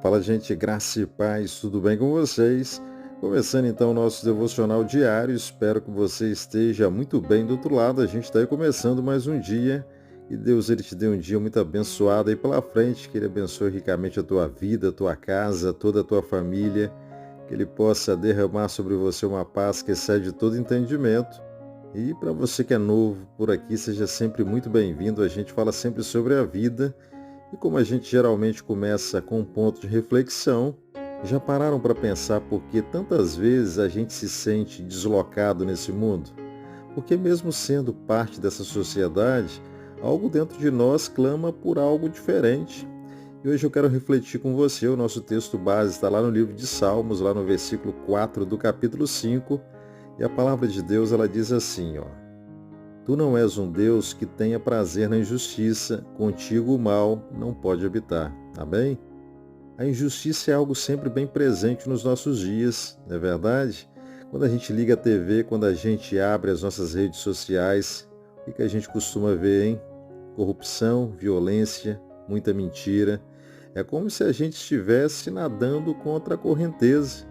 Fala, gente, graça e paz, tudo bem com vocês? Começando então o nosso devocional diário, espero que você esteja muito bem do outro lado. A gente está aí começando mais um dia e Deus ele te dê um dia muito abençoado aí pela frente, que Ele abençoe ricamente a tua vida, a tua casa, toda a tua família, que Ele possa derramar sobre você uma paz que excede todo entendimento. E para você que é novo por aqui, seja sempre muito bem-vindo. A gente fala sempre sobre a vida. E como a gente geralmente começa com um ponto de reflexão, já pararam para pensar por que tantas vezes a gente se sente deslocado nesse mundo? Porque mesmo sendo parte dessa sociedade, algo dentro de nós clama por algo diferente. E hoje eu quero refletir com você. O nosso texto base está lá no livro de Salmos, lá no versículo 4 do capítulo 5, e a palavra de Deus ela diz assim, ó: Tu não és um Deus que tenha prazer na injustiça, contigo o mal não pode habitar. Amém? A injustiça é algo sempre bem presente nos nossos dias, não é verdade? Quando a gente liga a TV, quando a gente abre as nossas redes sociais, o que a gente costuma ver, hein? Corrupção, violência, muita mentira. É como se a gente estivesse nadando contra a correnteza.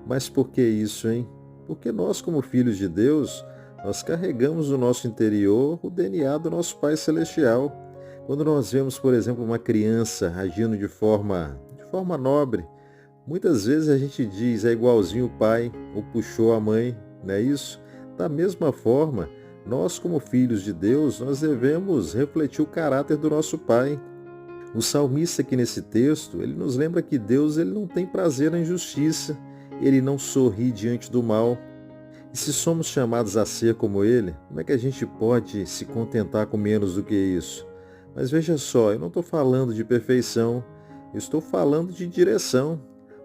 Mas por que isso, hein? Porque nós, como filhos de Deus, nós carregamos no nosso interior o DNA do nosso Pai Celestial. Quando nós vemos, por exemplo, uma criança agindo de forma nobre, muitas vezes a gente diz, é igualzinho o pai, ou puxou a mãe, não é isso? Da mesma forma, nós como filhos de Deus, nós devemos refletir o caráter do nosso Pai. O salmista aqui nesse texto, ele nos lembra que Deus ele não tem prazer na injustiça, ele não sorri diante do mal. E se somos chamados a ser como ele, como é que a gente pode se contentar com menos do que isso? Mas veja só, eu não estou falando de perfeição, eu estou falando de direção,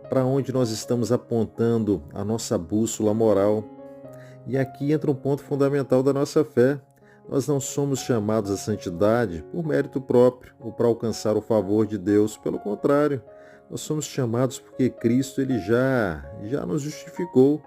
para onde nós estamos apontando a nossa bússola moral. E aqui entra um ponto fundamental da nossa fé. Nós não somos chamados à santidade por mérito próprio ou para alcançar o favor de Deus. Pelo contrário, nós somos chamados porque Cristo ele já nos justificou.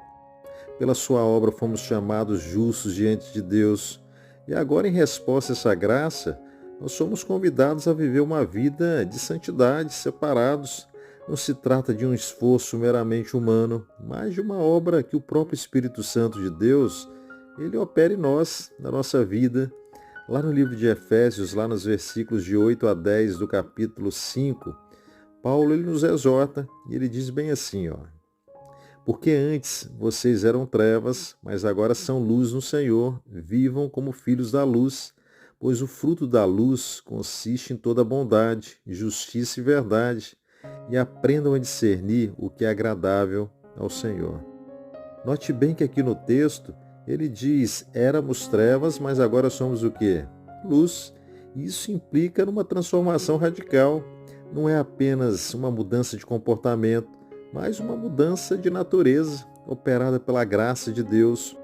Pela sua obra fomos chamados justos diante de Deus. E agora, em resposta a essa graça, nós somos convidados a viver uma vida de santidade, separados. Não se trata de um esforço meramente humano, mas de uma obra que o próprio Espírito Santo de Deus, ele opera em nós, na nossa vida. Lá no livro de Efésios, lá nos versículos de 8 a 10 do capítulo 5, Paulo ele nos exorta e ele diz bem assim, ó: Porque antes vocês eram trevas, mas agora são luz no Senhor. Vivam como filhos da luz, pois o fruto da luz consiste em toda bondade, justiça e verdade. E aprendam a discernir o que é agradável ao Senhor. Note bem que aqui no texto ele diz: éramos trevas, mas agora somos o quê? Luz. Isso implica numa transformação radical. Não é apenas uma mudança de comportamento, mas uma mudança de natureza, operada pela graça de Deus.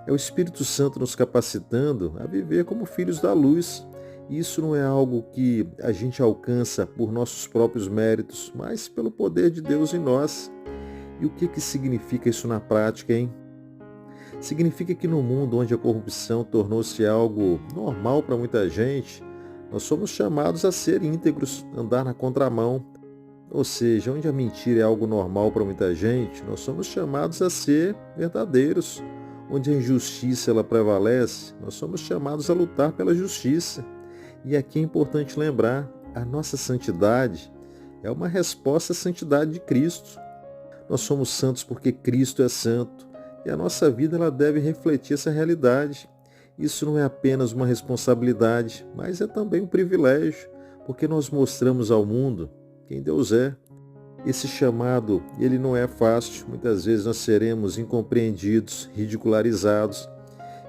É o Espírito Santo nos capacitando a viver como filhos da luz. Isso não é algo que a gente alcança por nossos próprios méritos, mas pelo poder de Deus em nós. E o que significa isso na prática, hein? Significa que no mundo onde a corrupção tornou-se algo normal para muita gente, nós somos chamados a ser íntegros, andar na contramão. Ou seja, onde a mentira é algo normal para muita gente, nós somos chamados a ser verdadeiros. Onde a injustiça ela prevalece, nós somos chamados a lutar pela justiça. E aqui é importante lembrar, a nossa santidade é uma resposta à santidade de Cristo. Nós somos santos porque Cristo é santo. E a nossa vida ela deve refletir essa realidade. Isso não é apenas uma responsabilidade, mas é também um privilégio, porque nós mostramos ao mundo quem Deus é. Esse chamado, ele não é fácil. Muitas vezes nós seremos incompreendidos, ridicularizados.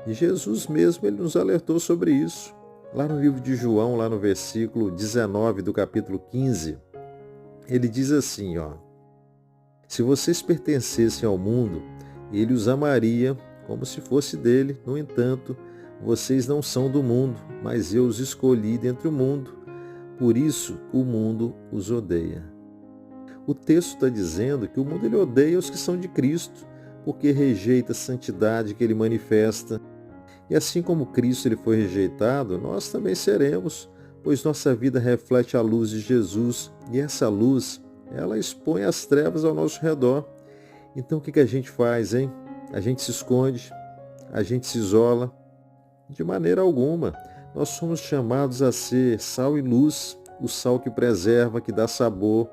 E Jesus mesmo, ele nos alertou sobre isso. Lá no livro de João, lá no versículo 19 do capítulo 15, ele diz assim, ó: Se vocês pertencessem ao mundo, ele os amaria como se fosse dele. No entanto, vocês não são do mundo, mas eu os escolhi dentre o mundo. Por isso, o mundo os odeia. O texto está dizendo que o mundo ele odeia os que são de Cristo, porque rejeita a santidade que ele manifesta. E assim como Cristo ele foi rejeitado, nós também seremos, pois nossa vida reflete a luz de Jesus, e essa luz ela expõe as trevas ao nosso redor. Então o que que a gente faz, hein? A gente se esconde, a gente se isola? De maneira alguma. Nós somos chamados a ser sal e luz, o sal que preserva, que dá sabor,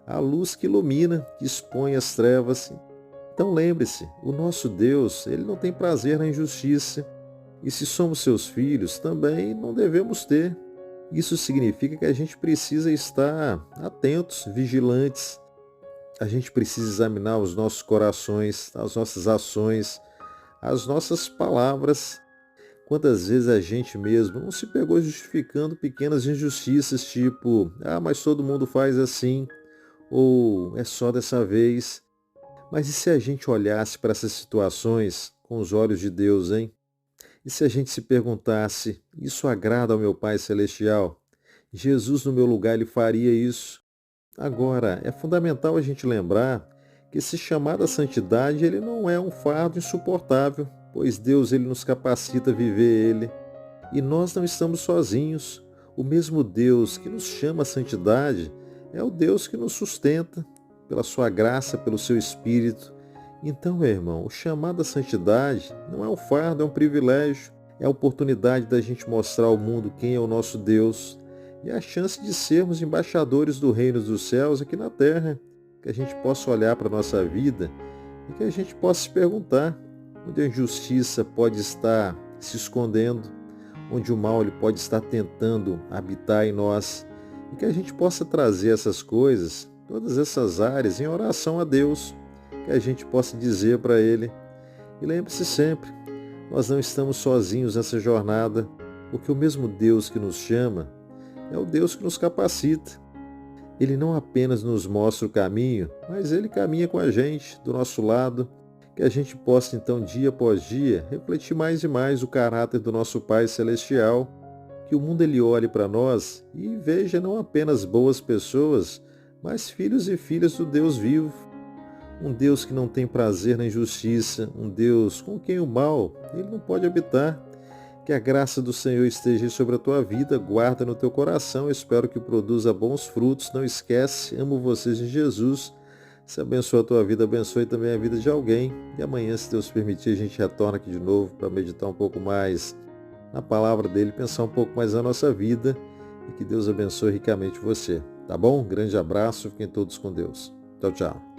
a luz que ilumina, que expõe as trevas. Então lembre-se, o nosso Deus, ele não tem prazer na injustiça. E se somos seus filhos, também não devemos ter. Isso significa que a gente precisa estar atentos, vigilantes. A gente precisa examinar os nossos corações, as nossas ações, as nossas palavras. Quantas vezes a gente mesmo não se pegou justificando pequenas injustiças, tipo, mas todo mundo faz assim, ou é só dessa vez. Mas e se a gente olhasse para essas situações com os olhos de Deus, hein? E se a gente se perguntasse, isso agrada ao meu Pai Celestial? Jesus no meu lugar, ele faria isso? Agora, é fundamental a gente lembrar que esse chamado à santidade, ele não é um fardo insuportável, pois Deus ele nos capacita a viver ele. E nós não estamos sozinhos. O mesmo Deus que nos chama à santidade é o Deus que nos sustenta pela sua graça, pelo seu Espírito. Então, meu irmão, o chamado à santidade não é um fardo, é um privilégio. É a oportunidade da gente mostrar ao mundo quem é o nosso Deus e a chance de sermos embaixadores do reino dos céus aqui na terra. Que a gente possa olhar para a nossa vida e que a gente possa se perguntar onde a injustiça pode estar se escondendo, onde o mal ele pode estar tentando habitar em nós, e que a gente possa trazer essas coisas, todas essas áreas, em oração a Deus, que a gente possa dizer para Ele. E lembre-se sempre, nós não estamos sozinhos nessa jornada, porque o mesmo Deus que nos chama é o Deus que nos capacita. Ele não apenas nos mostra o caminho, mas Ele caminha com a gente, do nosso lado, que a gente possa então dia após dia refletir mais e mais o caráter do nosso Pai Celestial, que o mundo ele olhe para nós e veja não apenas boas pessoas, mas filhos e filhas do Deus vivo. Um Deus que não tem prazer na injustiça, um Deus com quem o mal ele não pode habitar. Que a graça do Senhor esteja sobre a tua vida, guarda no teu coração, espero que produza bons frutos. Não esquece, amo vocês em Jesus. Se abençoa a tua vida, abençoe também a vida de alguém. E amanhã, se Deus permitir, a gente retorna aqui de novo para meditar um pouco mais na palavra dele, pensar um pouco mais na nossa vida e que Deus abençoe ricamente você. Tá bom? Um grande abraço, fiquem todos com Deus. Tchau, tchau.